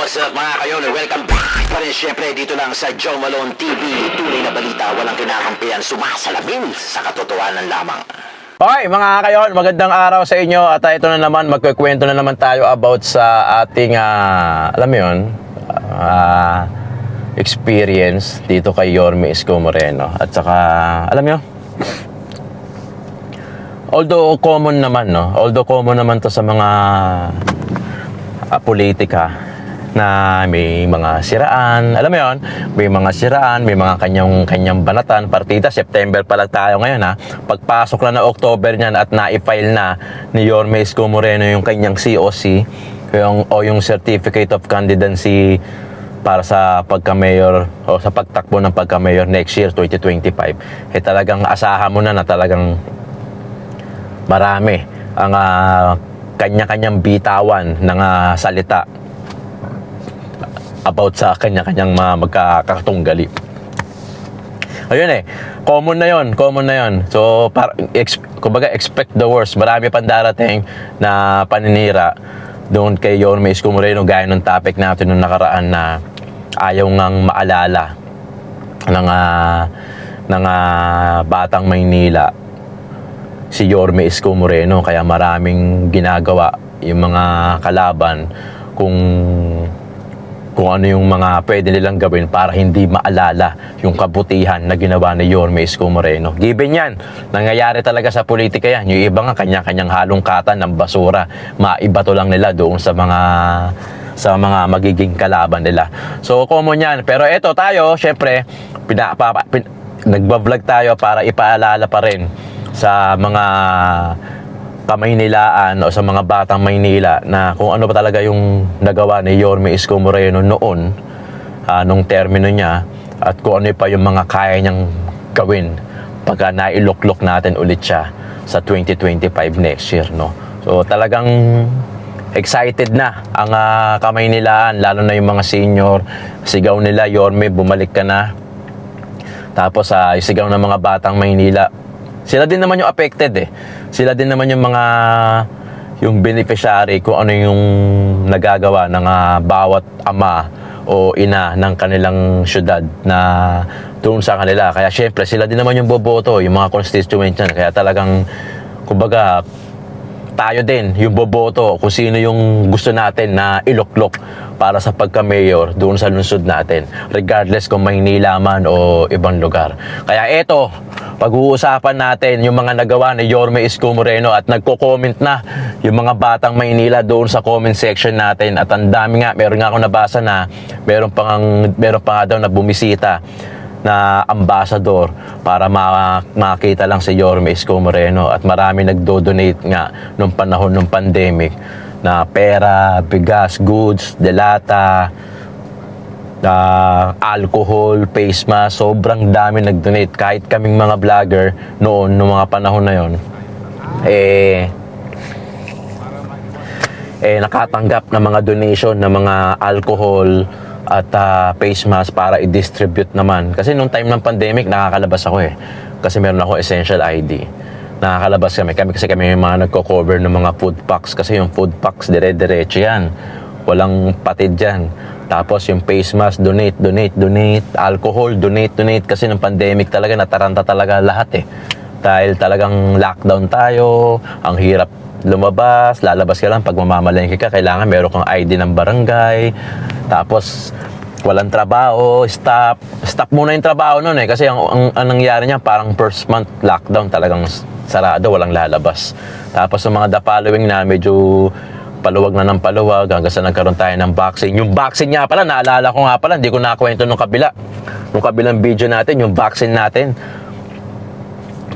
What's up mga kayon? Welcome back pa rin syempre dito lang sa Joe Malone TV. Tunay na balita, walang kinakampihan, sumasalamin sa katotohanan lamang. Okay mga kayon, magandang araw sa inyo. At ito na naman, magkukwento na naman tayo about sa ating, alam mo yun, experience dito kay Yorme Isko Moreno. At saka, alam mo, although common naman, no? Although common naman to sa mga politika na may mga siraan, alam mo yon, may mga siraan, may mga kanyang banatan, partida. September pa lang tayo ngayon, ha. Pagpasok na ng October niyan at na-file na ni Yorme Isko Moreno yung kanyang COC, yung Certificate of Candidacy para sa pagka-mayor o sa pagtakbo ng pagka-mayor next year, 2025, talagang asahan mo na talagang marami ang kanya-kanyang bitawan ng salita about sa kanya-kanyang magkakatunggali. Ayun common na yon. So, kumbaga, expect the worst. Marami pang darating na paninira doon kay Yorme Isko Moreno, gaya ng topic natin nung nakaraan na ayaw ngang maalala ng Batang Maynila si Yorme Isko Moreno, kaya maraming ginagawa yung mga kalaban kung ano yung mga pwede nilang gawin para hindi maalala yung kabutihan na ginawa ni Yorme Isko Moreno. Given yan, nangyayari talaga sa politika yan. Yung iba nga kanya-kanyang halongkatan ng basura, maibato lang nila doon sa mga magiging kalaban nila. So common yan. Pero eto tayo, syempre, nagbablog tayo para ipaalala pa rin sa mga Kamaynilaan o sa mga batang Maynila na kung ano ba talaga yung nagawa ni Yorme Isko Moreno noon, nung termino niya, at kung ano pa yung mga kaya niyang gawin pagka nailuklok natin ulit siya sa 2025 next year, no? So talagang excited na ang Kamaynilaan, lalo na yung mga senior. Sigaw nila, Yorme, bumalik ka na. Tapos yung sigaw ng mga batang Maynila, sila din naman yung affected Sila din naman yung beneficiary kung ano yung nagagawa ng bawat ama o ina ng kanilang syudad na doon sa kanila. Kaya syempre sila din naman yung boboto, yung mga constituent yan. Kaya talagang, kumbaga, tayo din yung boboto kung sino yung gusto natin na iluklok para sa pagka-mayor doon sa lungsod natin, regardless kung Maynila man o ibang lugar. Kaya eto, pag-uusapan natin yung mga nagawa ni Yorme Isko Moreno, at nagko-comment na yung mga batang Maynila doon sa comment section natin. At ang dami nga, meron nga ako nabasa na meron pa nga daw na bumisita na ambassador para makita lang si Yorme Isko Moreno, at marami nagdo-donate nga nung panahon ng pandemic na pera, bigas, goods, delata, alcohol, face mask. Sobrang dami nag-donate. Kahit kaming mga vlogger noon, noong mga panahon na yon, nakatanggap ng mga donation ng mga alcohol at face mask para i-distribute naman. Kasi nung time ng pandemic, nakakalabas ako kasi meron ako essential ID. Nakakalabas kami kasi kami yung mga nagko-cover ng mga food packs. Kasi yung food packs, dire-diretso yan. Walang patid dyan. Tapos yung face mask, donate. Alcohol, donate. Kasi nung pandemic talaga, nataranta talaga lahat Dahil talagang lockdown tayo, ang hirap lumabas, lalabas ka lang pag mamamalengke ka, kailangan meron kang ID ng barangay. Tapos walang trabaho, stop muna yung trabaho noon kasi ang nangyari niya, parang first month lockdown, talagang sarado, walang lalabas. Tapos sa mga following na medyo paluwag na ng paluwag hanggang sa nagkaroon tayo ng vaccine. Yung vaccine nga pala, naalala ko nga pala, hindi ko nakakwento nung kabilang video natin, yung vaccine natin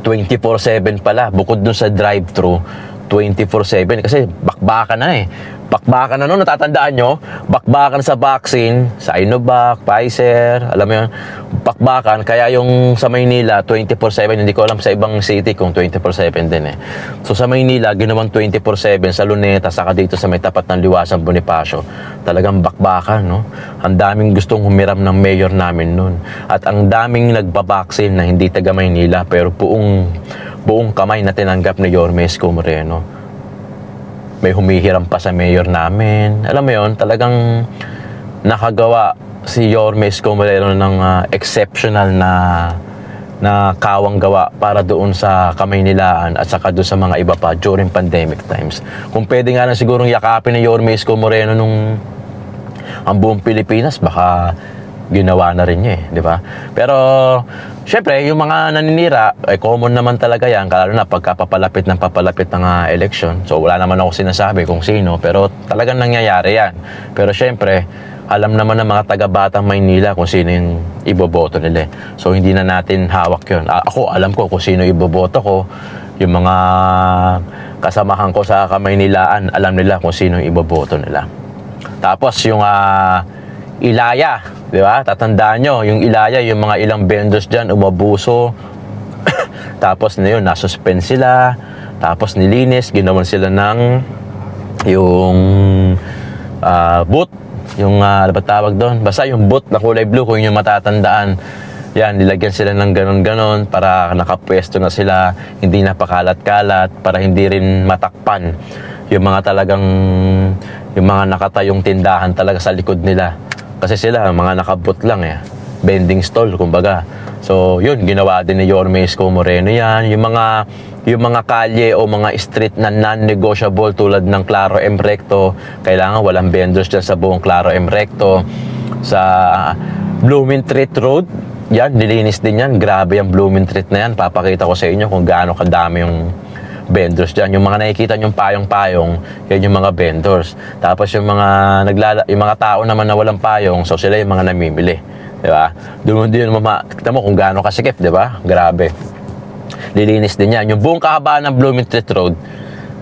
24/7 pala, bukod dun sa drive-thru, 24/7 kasi bakbakan na Bakbakan na noon, natatandaan nyo? Bakbakan sa vaccine, sa Sinovac, Pfizer, alam mo yun, bakbakan. Kaya yung sa Maynila, 24/7, hindi ko alam sa ibang city kung 24/7 din So sa Maynila, ginawang 24/7 sa Luneta, saka dito sa may tapat ng Liwasan Bonifacio. Talagang bakbakan, no? Ang daming gustong humiram ng mayor namin noon. At ang daming nagbabaksin na hindi taga Maynila, pero buong kamay na tinanggap ni Yorme Isko Moreno. May humihiram pa sa mayor namin. Alam mo yon, talagang nakagawa si Yorme Isko Moreno ng exceptional na kawang gawa para doon sa Kamaynilaan at saka doon sa mga iba pa during pandemic times. Kung pwede nga lang sigurong yakapin ni Yorme Isko Moreno nung ang buong Pilipinas, baka ginawa na rin niya di ba? Pero syempre, yung mga naninira, common naman talaga yan, lalo na pagka papalapit ng election. So wala naman ako sinasabi kung sino, pero talagang nangyayari yan. Pero syempre, alam naman ng mga taga-Batang Maynila kung sino yung iboboto nila. So, hindi na natin hawak yun. Ako, alam ko kung sino iboboto ko. Yung mga kasamahan ko sa Kamaynilaan, alam nila kung sino yung iboboto nila. Tapos, yung Ilaya, di ba? Tatandaan nyo, yung Ilaya, yung mga ilang vendors dyan, umabuso. Tapos na yun, nasuspend sila. Tapos nilinis, ginawan sila ng yung boot. Yung, ano ba tawag doon? Basta yung boot na kulay blue, kung yung matatandaan. Yan, nilagyan sila ng ganon-ganon para nakapwesto na sila, hindi napakalat-kalat, para hindi rin matakpan yung mga talagang, yung mga nakatayong tindahan talaga sa likod nila. Kasi sila, mga nakaboot lang bending stall, kumbaga. So, yun, ginawa din ni Yorme Isko Moreno yan. Yung mga kalye o mga street na non-negotiable tulad ng Claro M. Recto, kailangan walang vendors dyan sa buong Claro M. Recto. Sa Blumentritt Road, yan, nilinis din yan. Grabe yung Blumentritt na yan. Papakita ko sa inyo kung gaano kadami yung vendors dyan. Yung mga nakikita yung payong-payong, yan yung mga vendors. Tapos yung mga tao naman na walang payong, so sila yung mga namimili. Diba? Doon kita mo kung gaano kasikip, diba? Grabe. Lilinis din yan. Yung buong kahabaan ng Blumentritt Road,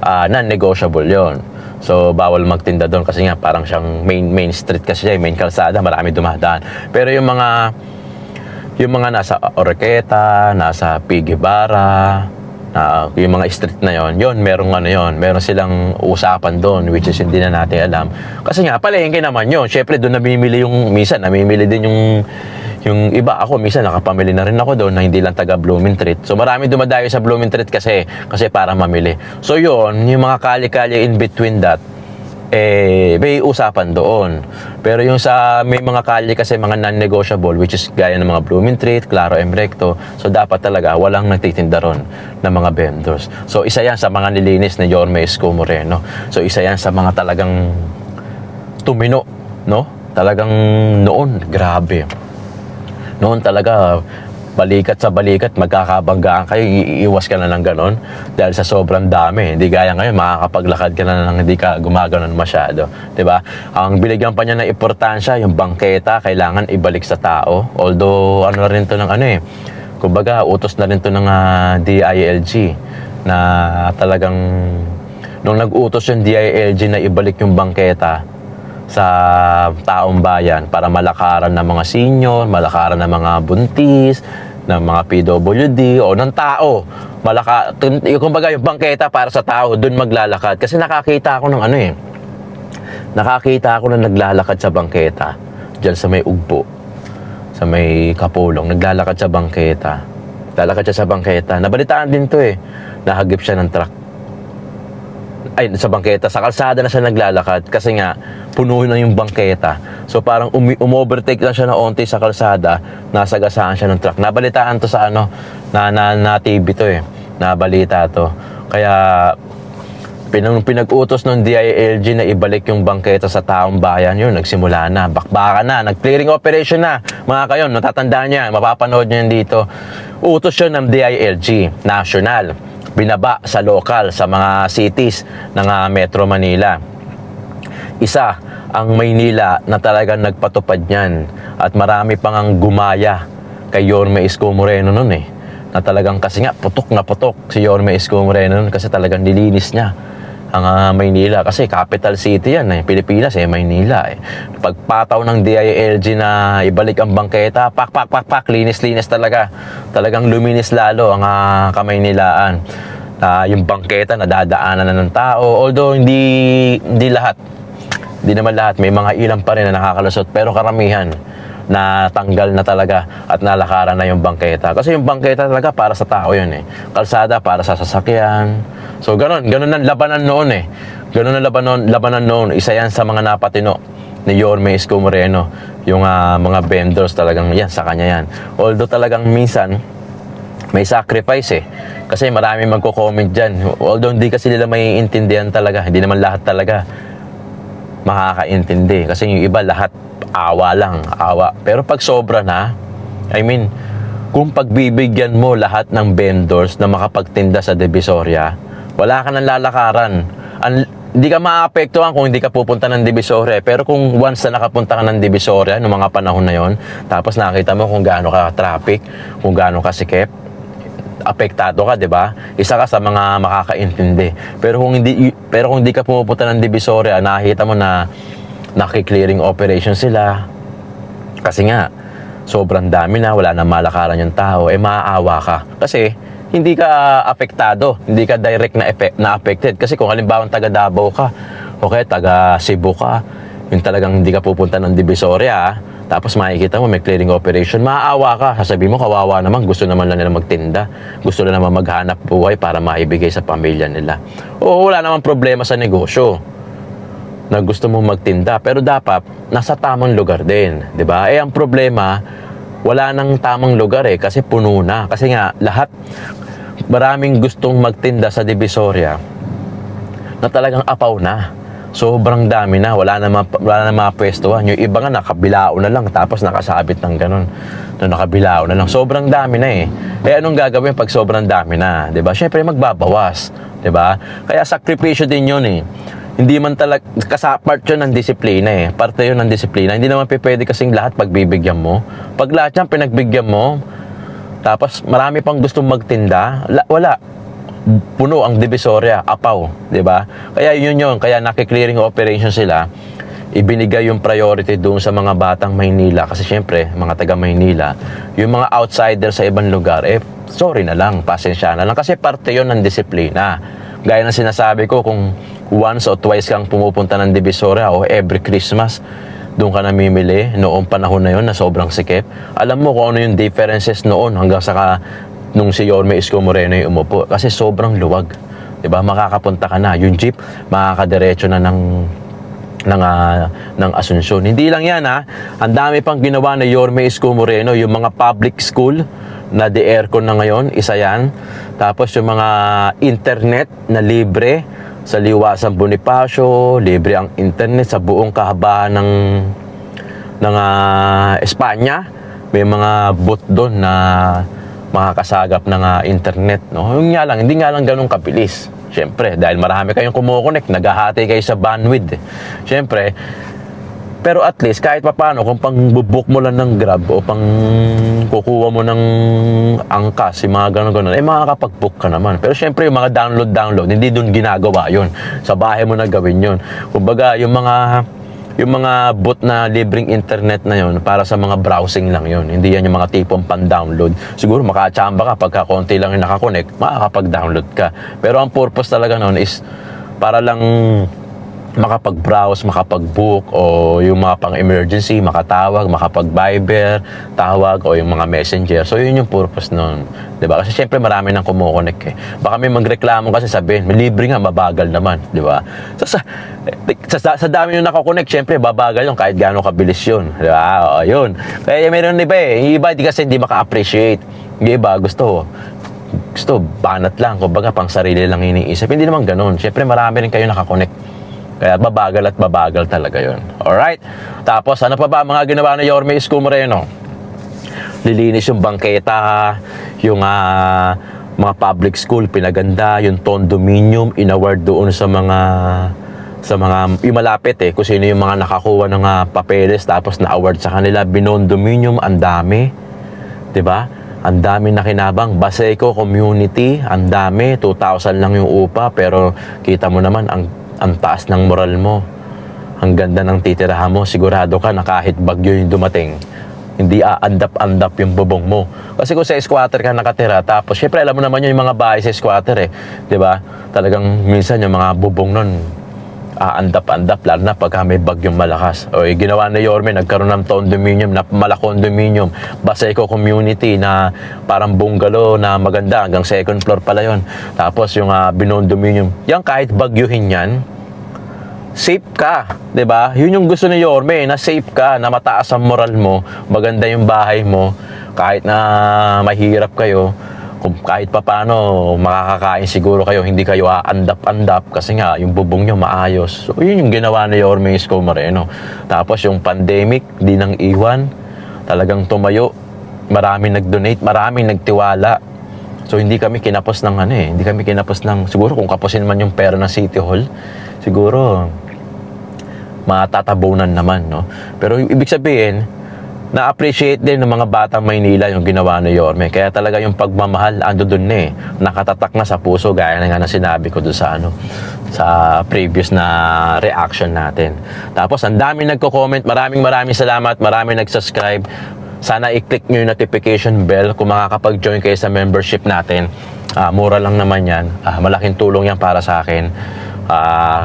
non-negotiable yon. So, bawal magtinda doon kasi nga parang siyang main street kasi siya, main kalsada, marami dumadaan. Pero yung mga nasa Oroqueta, nasa P. Guevara, yung mga street na yon, meron silang usapan doon, which is hindi na natin alam. Kasi nga, palengke naman yon. Syempre, doon namimili namimili din yung iba. Ako, minsan nakapamili na rin ako doon na hindi lang taga Blumentritt. So, marami dumadayo sa Blumentritt kasi para mamili. So, yon, yung mga kali-kali in between that, may usapan doon. Pero yung may mga kalye kasi mga non-negotiable, which is gaya ng mga Blumentritt, Claro M. Recto, so dapat talaga walang nagtitinda ron ng mga vendors. So isa yan sa mga nilinis ni Yorme Isko Moreno. So isa yan sa mga talagang tumino, no? Talagang noon, grabe. Noon talaga, balikat sa balikat, magkakabanggaan kayo, iiwas ka na ng ganon dahil sa sobrang dami. Hindi gaya ngayon, makakapaglakad ka na ng hindi ka gumaganon masyado. Diba? Ang binigyan pa niya ng importansya, yung bangketa, kailangan ibalik sa tao. Although, ano na rin to ng kumbaga, utos na rin to ng DILG na talagang, nung nag-utos yung DILG na ibalik yung bangketa sa taong bayan para malakaran ng mga senior, malakaran ng mga buntis, ng mga PWD o ng tao. Kumbaga yung bangketa para sa tao, doon maglalakad. Kasi nakakita ako ng nakakita ako na naglalakad sa bangketa diyan sa may Ugbo, sa may Kapulong, naglalakad sa bangketa. Lalakad siya sa bangketa. Nabalitaan din to nahagip siya ng truck. Ay, sa bangketa, sa kalsada na siya naglalakad kasi nga, puno na yung bangketa. So parang umovertake lang siya na onti sa kalsada, nasagasaan siya ng truck. Nabalitaan to sa na TV to nabalita to. Kaya, pinag-utos ng DILG na ibalik yung bangketa sa taong bayan, yun, nagsimula na, bakbakan na, nag-clearing operation na. Mga kayo, natatandaan niya, mapapanood niyo dito. Utos yun ng DILG, national. Binaba sa local, sa mga cities ng Metro Manila. Isa, ang Maynila na talagang nagpatupad niyan. At marami pang ang gumaya kay Yorme Isko Moreno nun Na talagang kasi nga, putok na putok si Yorme Isko Moreno nun kasi talagang nilinis niya ang Maynila. Kasi capital city yan Pilipinas Maynila Pagpataw ng DILG na ibalik ang bangketa, pak, linis talaga. Talagang luminis lalo ang Kamaynilaan. Yung bangketa nadadaanan na ng tao. Although hindi naman lahat, may mga ilang pa rin na nakakalusot, pero karamihan na tanggal na talaga at nalakaran na yung bangketa. Kasi yung bangketa talaga para sa tao yun Kalsada para sa sasakyan. So ganun ang labanan noon Ganun ang labanan noon. Isa yan sa mga napatino ni Yorme Isko Moreno, yung mga vendors talagang yan, sa kanya yan. Although talagang minsan, may sacrifice Kasi marami magko-comment dyan. Although hindi kasi nila maiintindihan talaga. Hindi naman lahat talaga makakaintindi. Kasi yung iba lahat awa lang, awa. Pero pag sobra na, I mean, kung pagbibigyan mo lahat ng vendors na makapagtinda sa Divisoria, wala ka nang lalakaran. Hindi ka maapektuhan kung hindi ka pupunta ng Divisoria. Pero kung once na nakapunta ka ng Divisoria noong mga panahon na yon, tapos nakita mo kung gaano ka traffic, kung gaano ka sikip, apektado ka, 'di ba? Isa ka sa mga makakaintindi. Pero kung hindi ka pumupunta ng Divisoria, nakita mo na naki-clearing operation sila. Kasi nga sobrang dami na, wala nang malakaran yung tao, maaawa ka. Kasi hindi ka apektado, hindi ka direct na affected. Kasi kung halimbawa taga Davao ka, okay, taga Cebu ka, yung talagang hindi ka pupunta ng Divisoria, tapos makikita mo may clearing operation, maaawa ka. Sasabihin mo, kawawa naman, gusto naman lang nila magtinda, gusto na naman maghanap buhay para maibigay sa pamilya nila. Oo, wala namang problema sa negosyo na gusto mo magtinda, pero dapat nasa tamang lugar din, 'di ba? Ang problema, wala nang tamang lugar kasi puno na. Kasi nga maraming gustong magtinda sa Divisoria na talagang apaw na. Sobrang dami na, wala na mapwestuhan. Yung iba nga nakabilao na lang, tapos nakasabit ng ganun. Nakabilao na lang. Sobrang dami na anong gagawin pag sobrang dami na, 'di ba? Syempre magbabawas, 'di ba? Kaya sakripisyo din 'yun Hindi man talaga, part yun ng disiplina Parte yun ng disiplina. Hindi naman pwede kasing lahat pagbibigyan mo. Pag lahat yan pinagbigyan mo, tapos marami pang gustong magtinda, wala. Puno ang Divisoria, apaw, di ba? Kaya yun, kaya naki-clearing operation sila, ibinigay yung priority doon sa mga batang Maynila. Kasi syempre, mga taga Maynila, yung mga outsider sa ibang lugar, sorry na lang, pasensya na lang. Kasi parte yun ng disiplina. Gaya ng sinasabi ko, kung once o twice kang pumupunta ng Divisoria o every Christmas, doon ka namimili noong panahon na yun na sobrang sikip. Alam mo kung ano yung differences noon hanggang nung si Yorme Isko Moreno yung umupo. Kasi sobrang luwag. Diba? Makakapunta ka na. Yung jeep, makakadiretso na ng Asunsyon. Hindi lang yan Ang dami pang ginawa ni Yorme Isko Moreno, yung mga public school na de-aircon na ngayon, isa yan. Tapos yung mga internet na libre sa Liwasang Bonifacio, libre ang internet sa buong kahabaan ng Espanya. May mga booth doon na makakasagap ng internet, no? Yung hindi nga lang ganun kabilis. Siyempre, dahil marami kayong kumukonek, naghahati kayo sa bandwidth. Siyempre, pero at least, kahit papaano, kung pang-book mo lang ng Grab o pang kukuha mo ng angkas, yung mga gano'n, makakapag-book ka naman. Pero syempre, yung mga download, hindi dun ginagawa yun. Sa bahay mo na gawin yun. Kumbaga, yung mga bot na libreng internet na yun, para sa mga browsing lang yun. Hindi yan yung mga tipong pan-download. Siguro, makachamba ka, pagka konti lang yung nakakonect, makakapag-download ka. Pero ang purpose talaga nun is, para lang makapag-browse, makapag-book, o yung mga pang-emergency, makatawag, makapag-Viber, tawag, o yung mga messenger. So, yun yung purpose nun. Diba? Kasi syempre marami nang kumukonek Baka may magreklamo kasi sabihin, may libre nga, mabagal naman. Diba? So, sa dami yung nakakonek, syempre, babagal yun kahit gaano kabilis yun. Diba? O, yun. Kaya mayroon iba Yung iba, kasi hindi maka-appreciate. Yung iba, gusto banat lang. Kumbaga, pang sarili lang iniisip. Hindi naman ganun. Syempre, marami rin kayo nakakonek. Kaya babagal talaga yon. Alright? Tapos, ano pa ba mga ginawa ni Yorme Isko Moreno? Lilinis yung bangketa, yung mga public school, pinaganda, yung condominium, inaward doon sa mga yung malapit kung sino yung mga nakakuha ng papeles, tapos na-award sa kanila, binondominium, ang dami. Diba? Ang dami na kinabang. Baseco Community, ang dami, 2,000 lang yung upa, pero kita mo naman, ang taas ng moral mo. Ang ganda ng titirahan mo. Sigurado ka na kahit bagyo yung dumating, hindi aandap-andap yung bubong mo. Kasi kung sa squatter ka nakatira, tapos syempre alam mo naman yung mga bahay sa squatter 'di ba? Talagang minsan yung mga bubong nun aandap-andap, lalo na pagka may bagyong malakas. O ginawa ni Yorme, nagkaroon ng condominium, na malakondominium, Baseco Community na parang bungalow na maganda, hanggang second floor pala yon. Tapos yung binondominium, yan kahit bagyuhin yan, safe ka, 'di ba? Yun yung gusto ni Yorme, na safe ka, na mataas ang moral mo, maganda yung bahay mo, kahit na mahirap kayo, kung kahit papaano makakakain siguro kayo, hindi kayo aandap-andap kasi nga yung bubong nyo maayos. So yun yung ginawa ni Yorme Isko Moreno. Tapos yung pandemic, di nang iwan, talagang tumayo, maraming nag-donate, maraming nagtiwala. So hindi kami kinapos ng hindi kami kinapos ng, siguro kung kapusin man yung pera ng City Hall, siguro matatabunan naman, no? Pero ibig sabihin, na-appreciate din ng mga batang Maynila yung ginawa ni Yorme. Kaya talaga yung pagmamahal, ando dun na nakatatak na sa puso, gaya na nga na sinabi ko dun sa sa previous na reaction natin. Tapos, ang dami nagko-comment, maraming salamat, maraming nag-subscribe. Sana i-click nyo yung notification bell kung makakapag-join kayo sa membership natin. Mura lang naman yan. Malaking tulong yan para sa akin.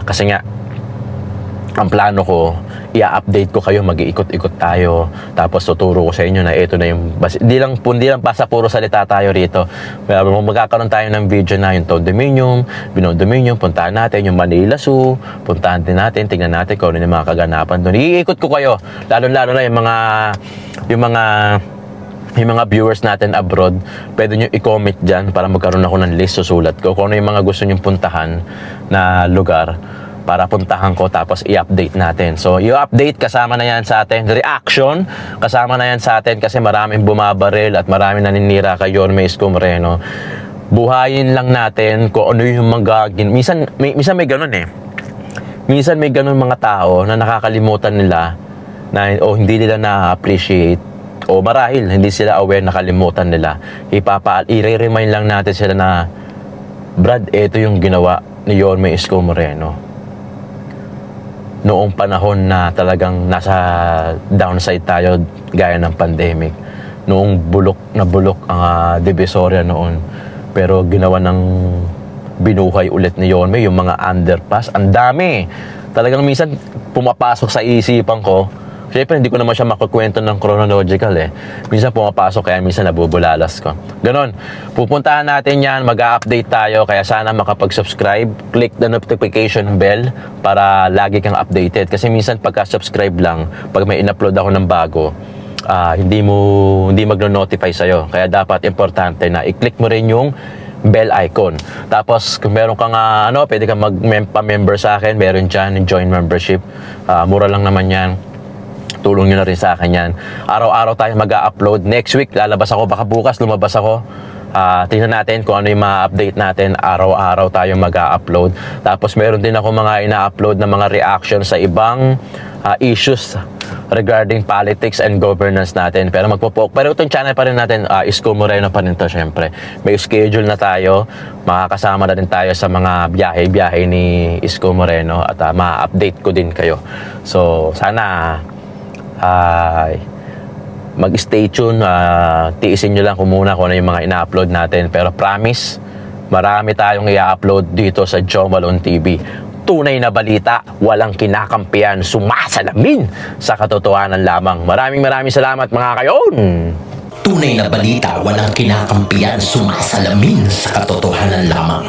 Kasi nga, ang plano ko, i-update ko kayo, mag-iikot-ikot tayo, tapos tuturo ko sa inyo na ito na yung, di lang basta puro salita tayo rito. Magkakaroon tayo ng video na yung Toad Dominion, Binondo Dominion, puntahan natin yung Manila Zoo, puntahan din natin, tingnan natin kung ano yung mga kaganapan doon. Iikot ko kayo, lalo-lalo na yung mga viewers natin abroad. Pwede nyo i-comment dyan para magkaroon ako ng list, susulat ko kung ano yung mga gusto nyo puntahan na lugar para puntahan ko, tapos i-update natin. So, i-update, kasama na yan sa atin. Reaction, kasama na yan sa atin kasi maraming bumabaril at maraming naninira kay Yorme Isko Moreno. Buhayin lang natin kung ano yung minsan may ganun Minsan may ganun mga tao na nakakalimutan nila na hindi nila na-appreciate o marahil hindi sila aware, nakalimutan nila. I-remind lang natin sila na, Brad, ito yung ginawa ni Yorme Isko Moreno noong panahon na talagang nasa downside tayo gaya ng pandemic. Noong bulok ang Divisoria noon. Pero ginawa ng binuhay ulit ni Yorme yung mga underpass. Ang dami. Talagang minsan pumapasok sa isipan ko. Siyempre, hindi ko naman siya makukwento ng chronological Minsan pumapasok, kaya minsan nabubulalas ko. Ganon. Pupuntahan natin yan, mag-update tayo, kaya sana makapag-subscribe. Click the notification bell para lagi kang updated. Kasi minsan pagka-subscribe lang, pag may in-upload ako ng bago, hindi magno-notify sa'yo. Kaya dapat importante na i-click mo rin yung bell icon. Tapos, kung meron kang pwede kang mag-member sa akin, meron dyan, join membership. Mura lang naman yan. Tulong nyo na rin sa akin yan. Araw-araw tayo mag-upload. Next week, lalabas ako. Baka bukas lumabas ako. Tingnan natin kung ano yung ma-update natin. Araw-araw tayo mag-upload. Tapos meron din ako mga ina-upload na mga reaction sa ibang issues regarding politics and governance natin. Pero itong channel pa rin natin, Isko Moreno pa rin to, syempre. May schedule na tayo. Makakasama na rin tayo sa mga biyahe-biyahe ni Isko Moreno at ma-update ko din kayo. So, sana mag-stay tune, tiisin nyo lang kung muna kung ano yung mga ina-upload natin. Pero promise, marami tayong i-upload dito sa Joe Malone TV. Tunay na balita, walang kinakampihan, sumasalamin sa katotohanan lamang. Maraming salamat mga kayon! Tunay na balita, walang kinakampiyan, sumasalamin sa katotohanan lamang.